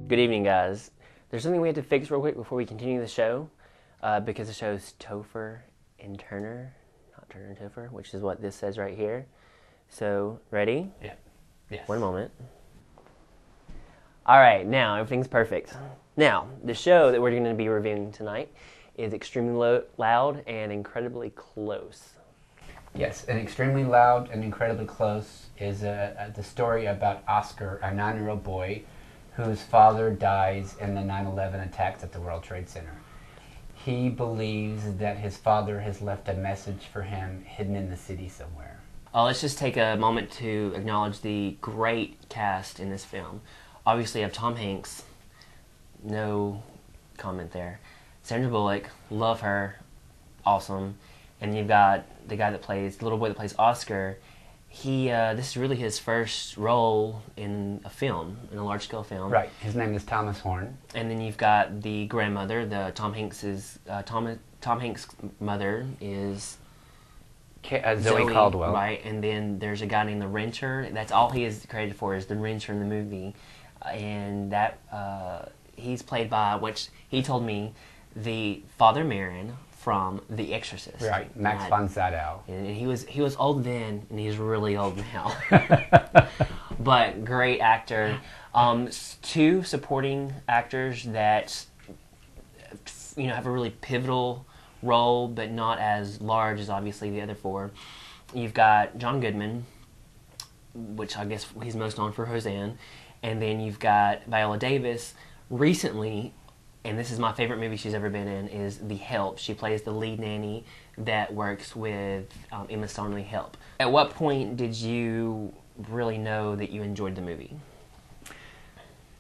Good evening, guys. There's something we have to fix real quick before we continue the show, because the show's Topher and Turner, not Turner and Topher, which is what this says right here. So, ready? Yeah. Yes. One moment. All right, now everything's perfect. Now, the show that we're going to be reviewing tonight is extremely loud and incredibly close. Yes, and Extremely Loud and Incredibly Close is the story about Oscar, a 9-year-old boy whose father dies in the 9/11 attacks at the World Trade Center. He believes that his father has left a message for him hidden in the city somewhere. Let's just take a moment to acknowledge the great cast in this film. Obviously, you have Tom Hanks, no comment there. Sandra Bullock, love her, awesome. And you've got the guy that plays, the little boy that plays Oscar. This is really his first role in a film, in a large-scale film. Right. His name is Thomas Horn. And then you've got the grandmother, Tom Hanks' mother is Zoe Caldwell. Right, and then there's a guy named the Renter. That's all he is credited for, is the Renter in the movie. And that he's played by, which he told me, the Father Merrin from The Exorcist. Right, Max von Sydow. And he was old then, and he's really old now. But great actor. Two supporting actors that have a really pivotal role, but not as large as obviously the other four. You've got John Goodman, which I guess he's most known for Roseanne, and then you've got Viola Davis. Recently, and this is my favorite movie she's ever been in, is The Help. She plays the lead nanny that works with Emma Stone in The Help. At what point did you really know that you enjoyed the movie?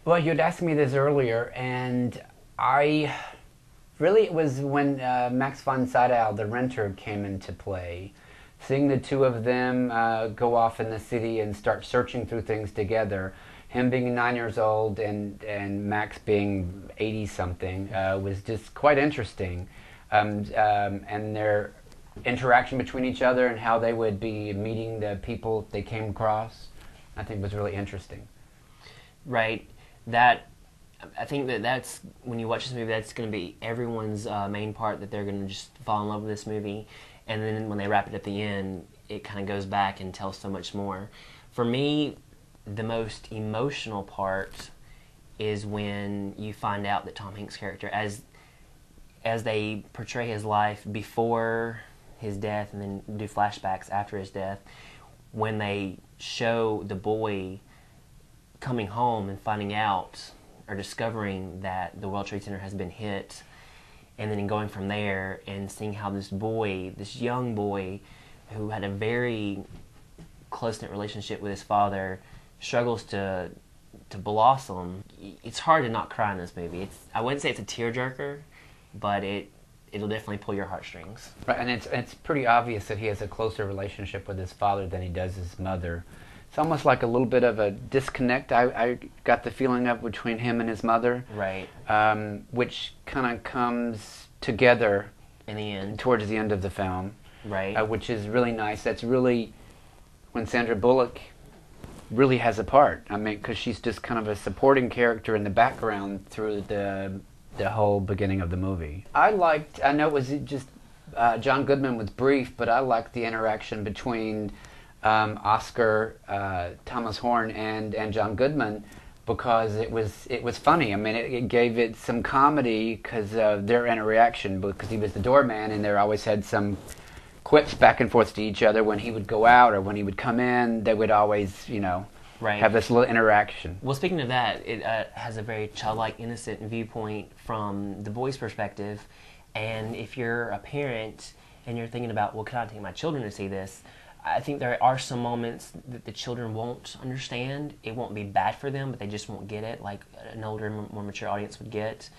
Well, you had asked me this earlier, and it was when Max von Sydow, the Renter, came into play. Seeing the two of them go off in the city and start searching through things together, him being 9 years old and Max being 80-something was just quite interesting. And their interaction between each other and how they would be meeting the people they came across, I think was really interesting. Right. I think that's, when you watch this movie, that's going to be everyone's main part, that they're going to just fall in love with this movie. And then when they wrap it at the end, it kind of goes back and tells so much more. For me, the most emotional part is when you find out that Tom Hanks' character, as they portray his life before his death and then do flashbacks after his death, when they show the boy coming home and finding out or discovering that the World Trade Center has been hit, and then going from there and seeing how this young boy who had a very close-knit relationship with his father struggles to blossom. It's hard to not cry in this movie. I wouldn't say it's a tearjerker, but it'll definitely pull your heartstrings. Right, and it's pretty obvious that he has a closer relationship with his father than he does his mother. It's almost like a little bit of a disconnect I got the feeling of between him and his mother. Right. Which kind of comes together in the end, towards the end of the film. Right. Which is really nice. That's really when Sandra Bullock really has a part. I mean, because she's just kind of a supporting character in the background through the whole beginning of the movie. I know it was just John Goodman was brief, but I liked the interaction between Oscar, Thomas Horn, and John Goodman, because it was funny. I mean, it gave it some comedy because of their interaction, because he was the doorman, and they always had some quips back and forth to each other. When he would go out or when he would come in, they would always, right, have this little interaction. Well, speaking of that, it has a very childlike, innocent viewpoint from the boy's perspective. And if you're a parent and you're thinking about, well, can I take my children to see this? I think there are some moments that the children won't understand. It won't be bad for them, but they just won't get it, like an older, more mature audience would get.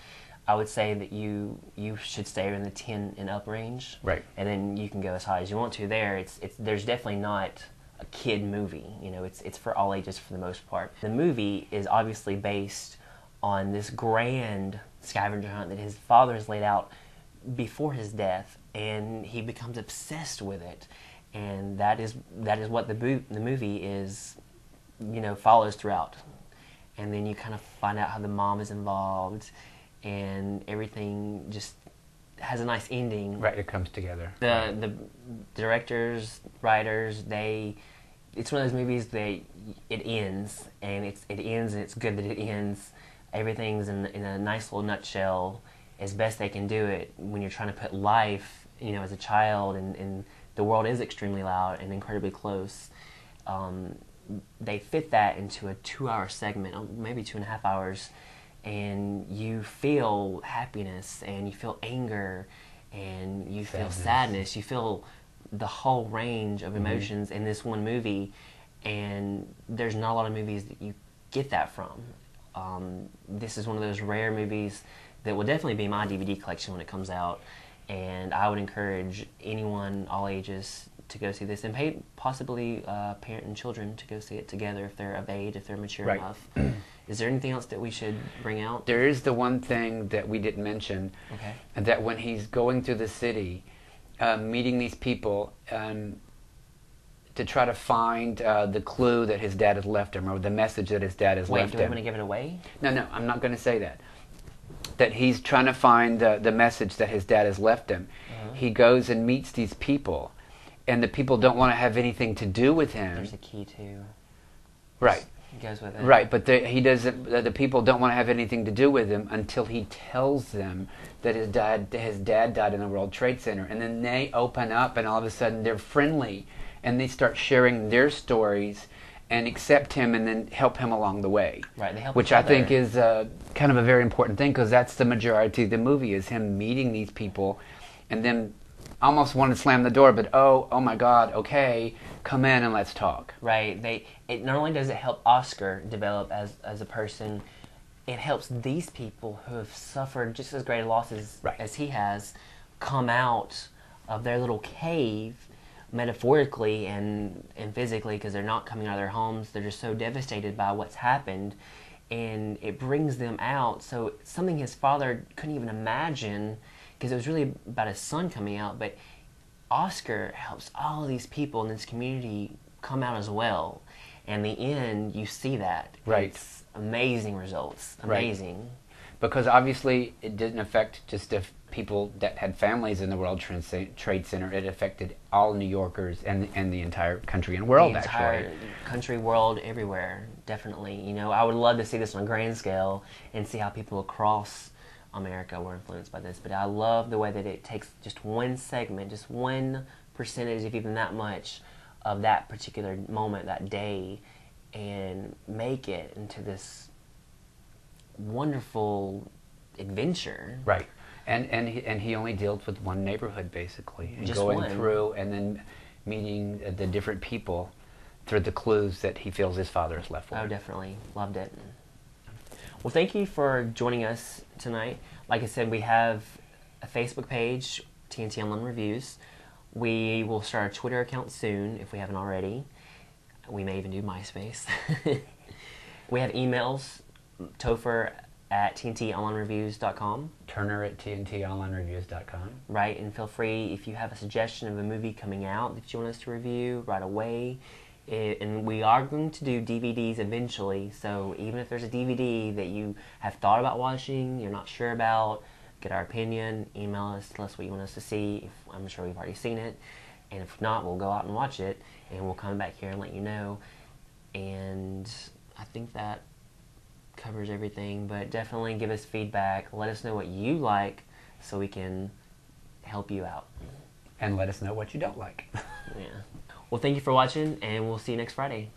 I would say that you should stay in the 10 and up range, right? And then you can go as high as you want to. There's definitely not a kid movie. It's for all ages for the most part. The movie is obviously based on this grand scavenger hunt that his father has laid out before his death, and he becomes obsessed with it. And that is what the movie is, follows throughout. and then you kind of find out how the mom is involved, and everything just has a nice ending. Right, it comes together. The directors, writers, it's one of those movies that it ends, and it ends, and it's good that it ends. Everything's in a nice little nutshell, as best they can do it. When you're trying to put life, as a child, and the world is extremely loud and incredibly close. They fit that into a 2-hour segment, maybe 2.5 hours, and you feel happiness, and you feel anger, and you feel sadness. You feel the whole range of emotions in this one movie, and there's not a lot of movies that you get that from. This is one of those rare movies that will definitely be my DVD collection when it comes out, and I would encourage anyone, all ages, to go see this, and possibly parent and children to go see it together if they're of age, if they're mature enough. Is there anything else that we should bring out? There is the one thing that we didn't mention, and that when he's going through the city, meeting these people to try to find the clue that his dad has left him, or the message that his dad has left him. Wait, do we want to give it away? No, I'm not going to say that. That he's trying to find the message that his dad has left him. He goes and meets these people, and the people don't want to have anything to do with him. There's a key too. Right. It goes with it. Right, but he doesn't. The people don't want to have anything to do with him until he tells them that his dad died in the World Trade Center, and then they open up, and all of a sudden they're friendly, and they start sharing their stories, and accept him, and then help him along the way. Right, they help which each I think other. is kind of a very important thing, because that's the majority of the movie, is him meeting these people, and then almost want to slam the door, but oh my God, okay, come in and let's talk. Right. It not only does it help Oscar develop as a person, it helps these people who have suffered just as great losses as he has come out of their little cave, metaphorically and physically, because they're not coming out of their homes. They're just so devastated by what's happened, and it brings them out. So something his father couldn't even imagine, because it was really about his son coming out, but Oscar helps all of these people in this community come out as well. And in the end, you see that. Right. It's amazing results. Amazing. Right. Because obviously it didn't affect just the people that had families in the World Trade Center. It affected all New Yorkers and the entire country and world, actually. The entire country, world, everywhere, definitely. I would love to see this on a grand scale and see how people across America were influenced by this, but I love the way that it takes just one segment, just one percentage, if even that much, of that particular moment, that day, and make it into this wonderful adventure. Right, and he only deals with one neighborhood, basically, and just going one. through and then meeting the different people through the clues that he feels his father has left for him. Oh, definitely. Loved it. Well, thank you for joining us tonight. Like I said, we have a Facebook page, TNT Online Reviews. We will start a Twitter account soon, if we haven't already. We may even do MySpace. We have emails, Topher at TNTOnlineReviews.com. Turner at TNTOnlineReviews.com. Right, and feel free, if you have a suggestion of a movie coming out that you want us to review right away. And we are going to do DVDs eventually, so even if there's a DVD that you have thought about watching, you're not sure about, get our opinion, email us, tell us what you want us to see. I'm sure we've already seen it, and if not, we'll go out and watch it, and we'll come back here and let you know. And I think that covers everything, but definitely give us feedback, let us know what you like so we can help you out. And let us know what you don't like. Yeah. Well, thank you for watching, and we'll see you next Friday.